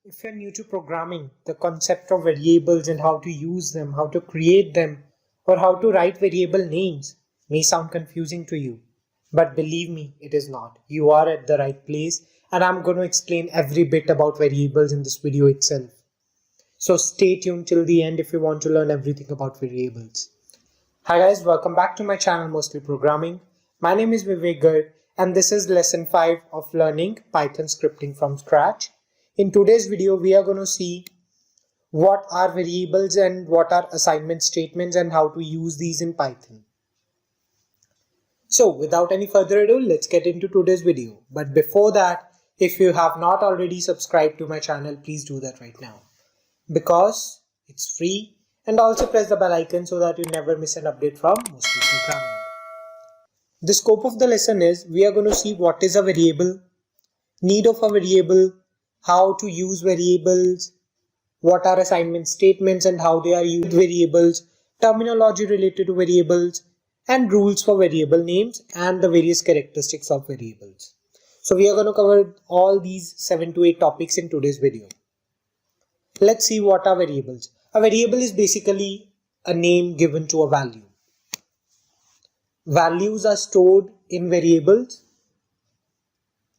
If you're new to programming, the concept of variables and how to use them, how to create them, or how to write variable names may sound confusing to you. But believe me, it is not. You are at the right place, and I'm going to explain every bit about variables in this video itself. So stay tuned till the end if you want to learn everything about variables. Hi guys, welcome back to my channel Mostly Programming. My name is Vivek Garg and this is lesson 5 of learning Python scripting from scratch. In today's video, we are going to see what are variables and what are assignment statements and how to use these in Python. So without any further ado, let's get into today's video. But before that, if you have not already subscribed to my channel, please do that right now because it's free. And also press the bell icon so that you never miss an update from Mostly Programming. The scope of the lesson is we are going to see what is a variable, need of a variable, how to use variables, what are assignment statements and how they are used, variables, terminology related to variables, and rules for variable names and the various characteristics of variables. So we are going to cover all these 7 to 8 topics in today's video. Let's see what are variables. A variable is basically a name given to a value. Values are stored in variables.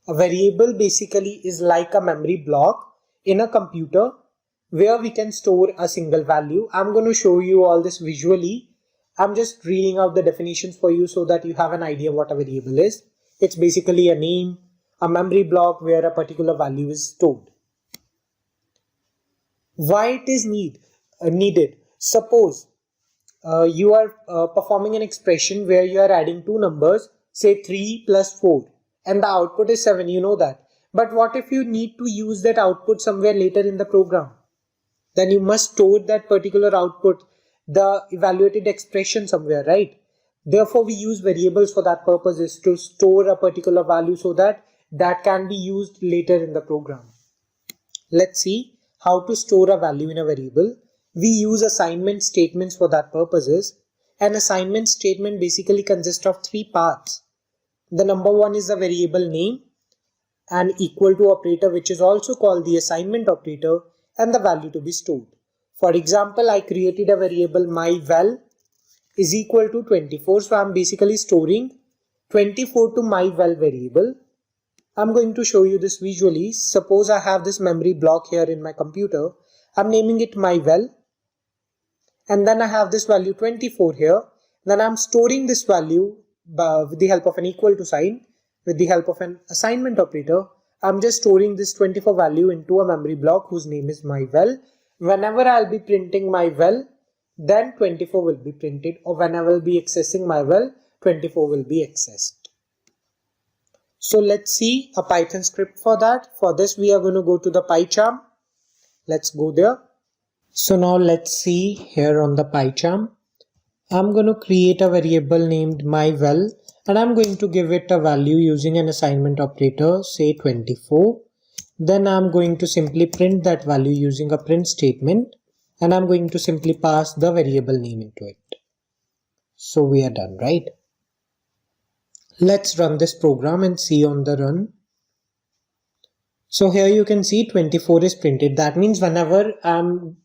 A variable basically is like a memory block in a computer where we can store a single value. I'm going to show you all this visually. I'm just reading out the definitions for you so that you have an idea what a variable is. It's basically a name, a memory block where a particular value is stored. Why it is needed? Suppose you are performing an expression where you are adding two numbers, say 3 plus 4, and the output is 7, you know that. But what if you need to use that output somewhere later in the program? Then you must store that particular output, the evaluated expression somewhere, right? Therefore, we use variables for that purpose, is to store a particular value so that that can be used later in the program. Let's see how to store a value in a variable. We use assignment statements for that purposes. An assignment statement basically consists of 3 parts. The number 1 is the variable name, an equal to operator which is also called the assignment operator, and the value to be stored. For example, I created a variable myval is equal to 24. So I'm basically storing 24 to myval variable. I'm going to show you this visually. Suppose I have this memory block here in my computer. I'm naming it myval. And then I have this value 24 here. Then I'm storing this value with the help of an equal to sign, with the help of an assignment operator. I'm just storing this 24 value into a memory block whose name is myval. Whenever I'll be printing myval, then 24 will be printed, or whenever I'll be accessing myval, 24 will be accessed. So let's see a Python script for that. For this, we are going to go to the PyCharm. Let's go there. So now let's see here on the PyCharm. I'm going to create a variable named myval and I'm going to give it a value using an assignment operator, say 24. Then I'm going to simply print that value using a print statement and I'm going to simply pass the variable name into it. So we are done, right? Let's run this program and see on the run. So here you can see 24 is printed. That means whenever I'm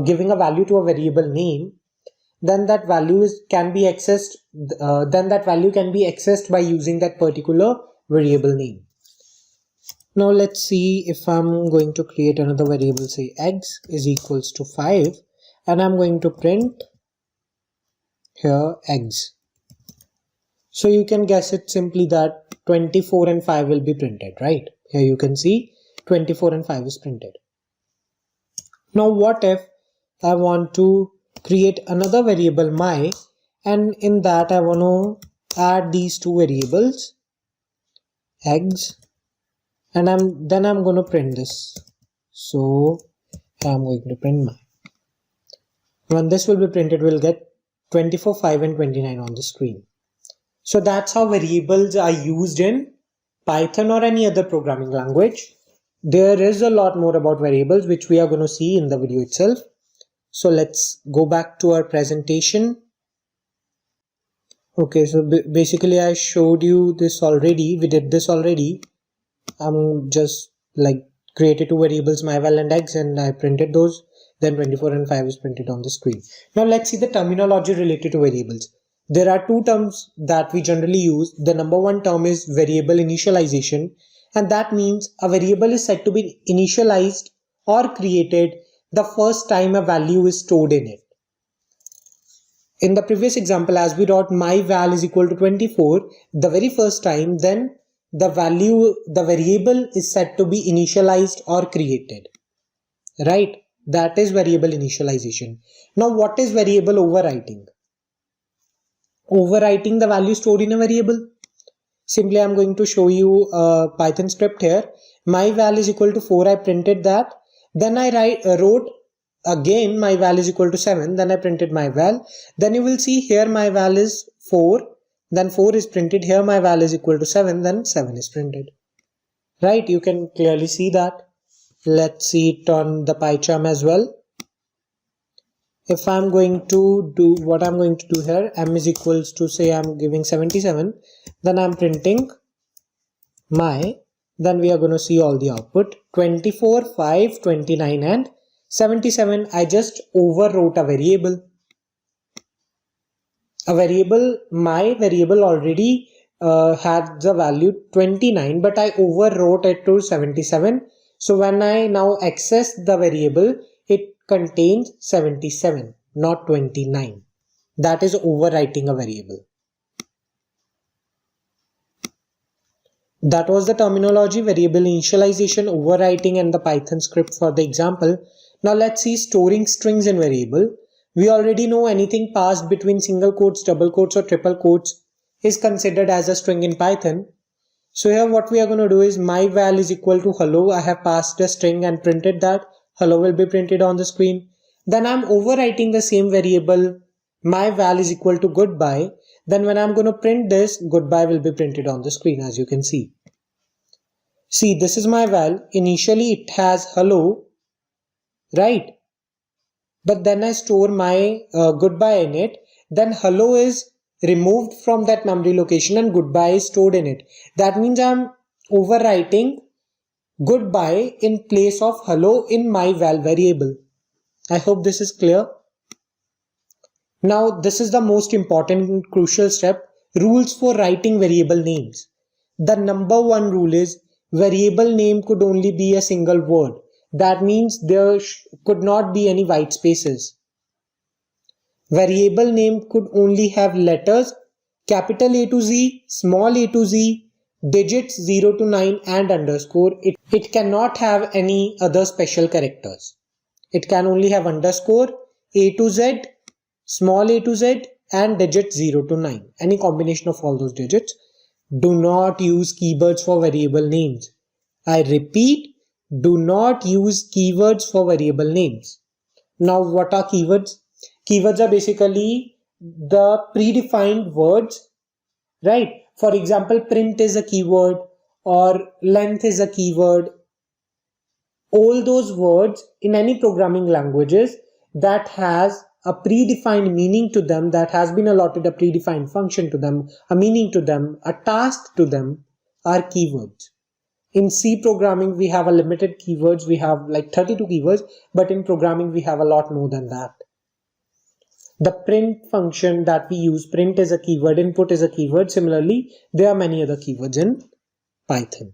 giving a value to a variable name, then that value can be accessed. Then that value can be accessed by using that particular variable name. Now let's see if I'm going to create another variable, say eggs is equals to 5, and I'm going to print here eggs. So you can guess it simply that 24 and 5 will be printed, right? Here you can see 24 and 5 is printed. Now what if I want to create another variable my, and in that I want to add these two variables, eggs, and then I'm going to print this. So I'm going to print my. When this will be printed, we'll get 24, 5 and 29 on the screen. So that's how variables are used in Python or any other programming language. There is a lot more about variables which we are going to see in the video itself. So let's go back to our presentation. Okay, so basically I showed you this already. We did this already. I'm just like created two variables, myval and x, and I printed those. Then 24 and 5 is printed on the screen. Now let's see the terminology related to variables. There are two terms that we generally use. The number one term is variable initialization, and that means a variable is said to be initialized or created the first time a value is stored in it. In the previous example, as we wrote my val is equal to 24, the very first time, then the variable is said to be initialized or created, right? That is variable initialization. Now what is variable overwriting? Overwriting the value stored in a variable. Simply I'm going to show you a Python script here. My val is equal to 4, I printed that. Then I wrote again my val is equal to 7, then I printed my val. Then you will see here my val is 4, then 4 is printed. Here my val is equal to 7, then 7 is printed. Right, you can clearly see that. Let's see it on the PyCharm as well. If I'm going to do what I'm going to do here, m is equals to, say I'm giving 77, then I'm printing my, then we are going to see all the output 24, 5, 29 and 77. I just overwrote a variable. My variable already had the value 29, but I overwrote it to 77. So when I now access the variable, it contains 77, not 29. That is overwriting a variable. That was the terminology, variable initialization, overwriting, and the Python script for the example. Now let's see storing strings in variable. We already know anything passed between single quotes, double quotes, or triple quotes is considered as a string in Python. So here what we are going to do is my val is equal to hello. I have passed a string and printed that. Hello will be printed on the screen. Then I'm overwriting the same variable. My val is equal to goodbye. Then when I'm going to print this, goodbye will be printed on the screen, as you can see. See, this is my val. Initially it has hello, right? But then I store my goodbye in it. Then hello is removed from that memory location and goodbye is stored in it. That means I'm overwriting goodbye in place of hello in my val variable. I hope this is clear. Now this is the most important and crucial step, rules for writing variable names. The number one rule is variable name could only be a single word. That means there could not be any white spaces. Variable name could only have letters, capital A to Z, small a to z, digits 0 to 9 and underscore. It cannot have any other special characters. It can only have underscore, A to Z, small a to z and digits 0 to 9. Any combination of all those digits. Do not use keywords for variable names. I repeat, do not use keywords for variable names. Now what are keywords? Keywords are basically the predefined words, right? For example, print is a keyword or length is a keyword. All those words in any programming languages that has a predefined meaning to them, that has been allotted a predefined function to them, a meaning to them, a task to them, are keywords. In C programming, we have a limited keywords. We have like 32 keywords, but in programming, we have a lot more than that. The print function that we use, print is a keyword, input is a keyword. Similarly, there are many other keywords in Python.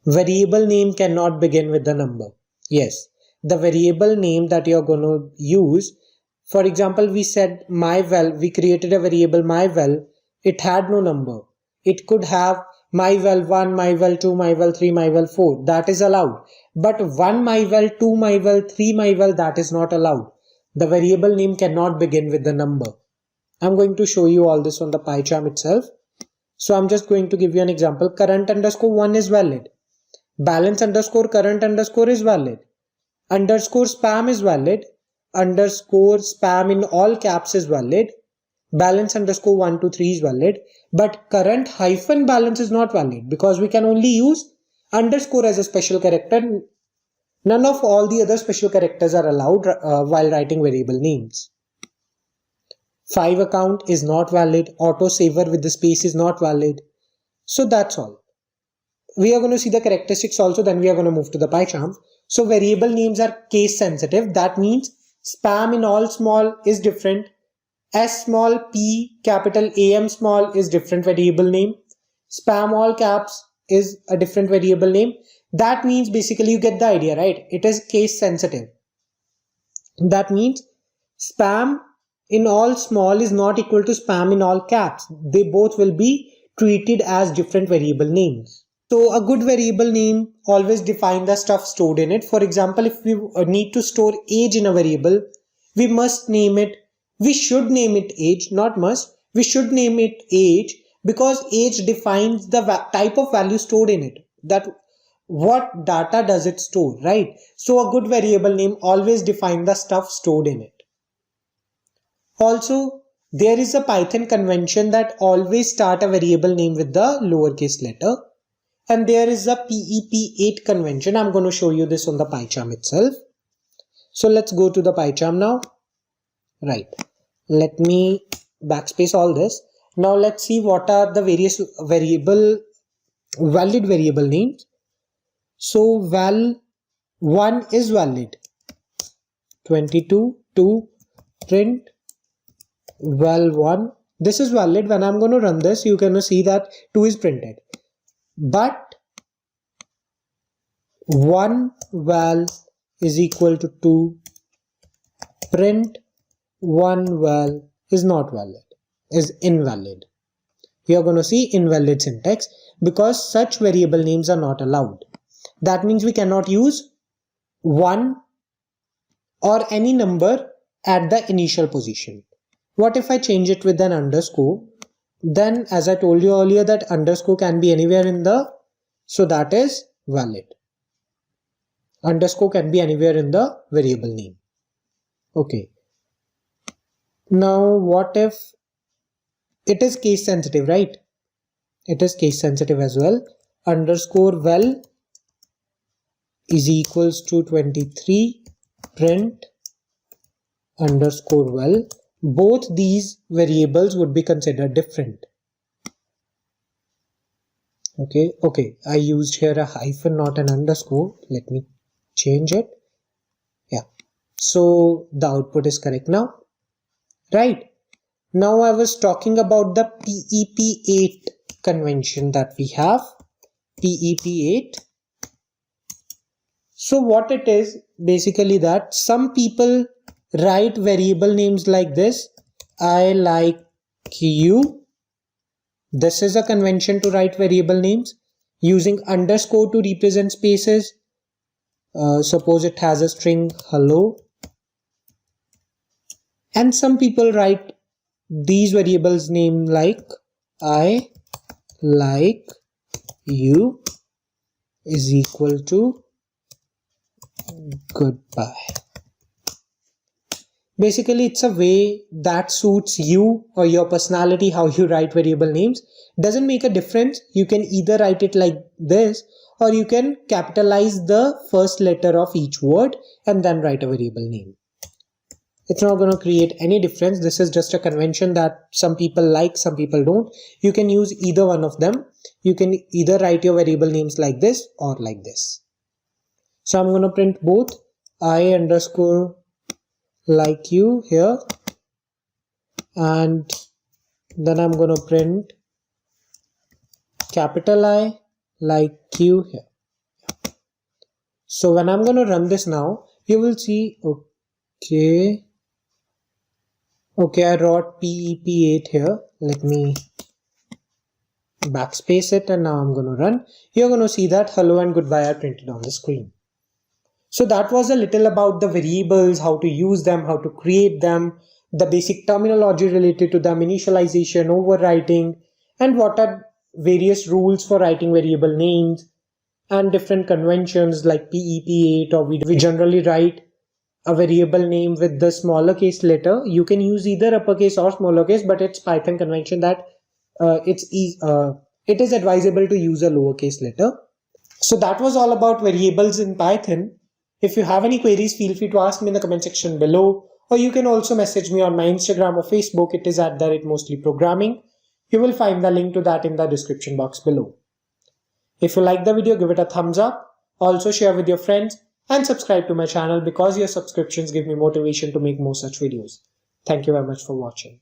Variable name cannot begin with the number. Yes, the variable name that you're going to use, for example, we said myval, we created a variable myval, it had no number. It could have myval1, myval2, myval3, myval4, that is allowed. But 1 myval, 2 myval, 3 myval, that is not allowed. The variable name cannot begin with the number. I'm going to show you all this on the PyCharm itself. So I'm just going to give you an example. Current underscore 1 is valid. Balance underscore current underscore is valid. Underscore spam is valid. Underscore spam in all caps is valid. Balance underscore 1 to 3 is valid. But current hyphen balance is not valid because we can only use underscore as a special character. None of all the other special characters are allowed while writing variable names. 5 account is not valid. Autosaver with the space is not valid. So that's all. we are going to see the characteristics also, then we are going to move to the PyCharm. So variable names are case sensitive. That means spam in all small is different. S small, P capital, AM small is different variable name. Spam all caps is a different variable name. That means basically you get the idea, right? It is case sensitive. That means spam in all small is not equal to spam in all caps. They both will be treated as different variable names. So a good variable name always define the stuff stored in it. For example, if we need to store age in a variable, we must name it, we should name it age, not must, we should name it age, because age defines the type of value stored in it, that what data does it store, right? So a good variable name always define the stuff stored in it. Also, there is a Python convention that always start a variable name with the lowercase letter. And there is a PEP8 convention. I'm going to show you this on the PyCharm itself. So let's go to the PyCharm now. Right. Let me backspace all this. Now let's see what are the various valid variable names. So val1 is valid. 22 to print val1. This is valid. When I'm going to run this, you can see that 2 is printed. But 1 val is equal to 2. Print 1 val is not valid, is invalid. We are going to see invalid syntax because such variable names are not allowed. That means we cannot use 1 or any number at the initial position. What if I change it with an underscore? Then as I told you earlier that underscore can be anywhere in the, so that is valid. Underscore can be anywhere in the variable name. Okay. Now what if it is case sensitive, right? It is case sensitive as well. Underscore val is equals to 23 print underscore val. Both these variables would be considered different. Okay, I used here a hyphen, not an underscore. Let me change it. Yeah, so the output is correct now, right? Now I was talking about the PEP8 convention that we have, PEP8. So what it is, basically that some people write variable names like this. I like you. This is a convention to write variable names using underscore to represent spaces. Suppose it has a string hello. And some people write these variables name like I like you is equal to goodbye. Basically, it's a way that suits you or your personality, how you write variable names. Doesn't make a difference. You can either write it like this or you can capitalize the first letter of each word and then write a variable name. It's not going to create any difference. This is just a convention that some people like, some people don't. You can use either one of them. You can either write your variable names like this or like this. So I'm going to print both. I underscore like you here, and then I'm going to print capital I like you here. So when I'm going to run this now, you will see, okay, I wrote PEP8 here. Let me backspace it, and now I'm going to run. You're going to see that hello and goodbye are printed on the screen. So that was a little about the variables, how to use them, how to create them, the basic terminology related to them, initialization, overwriting, and what are various rules for writing variable names, and different conventions like PEP8, or we generally write a variable name with the smaller case letter. You can use either uppercase or smaller case, but it's Python convention that it is advisable to use a lowercase letter. So that was all about variables in Python. If you have any queries, feel free to ask me in the comment section below, or you can also message me on my Instagram or Facebook. It is @mostlyprogramming. You will find the link to that in the description box below. If you like the video, give it a thumbs up. Also share with your friends and subscribe to my channel because your subscriptions give me motivation to make more such videos. Thank you very much for watching.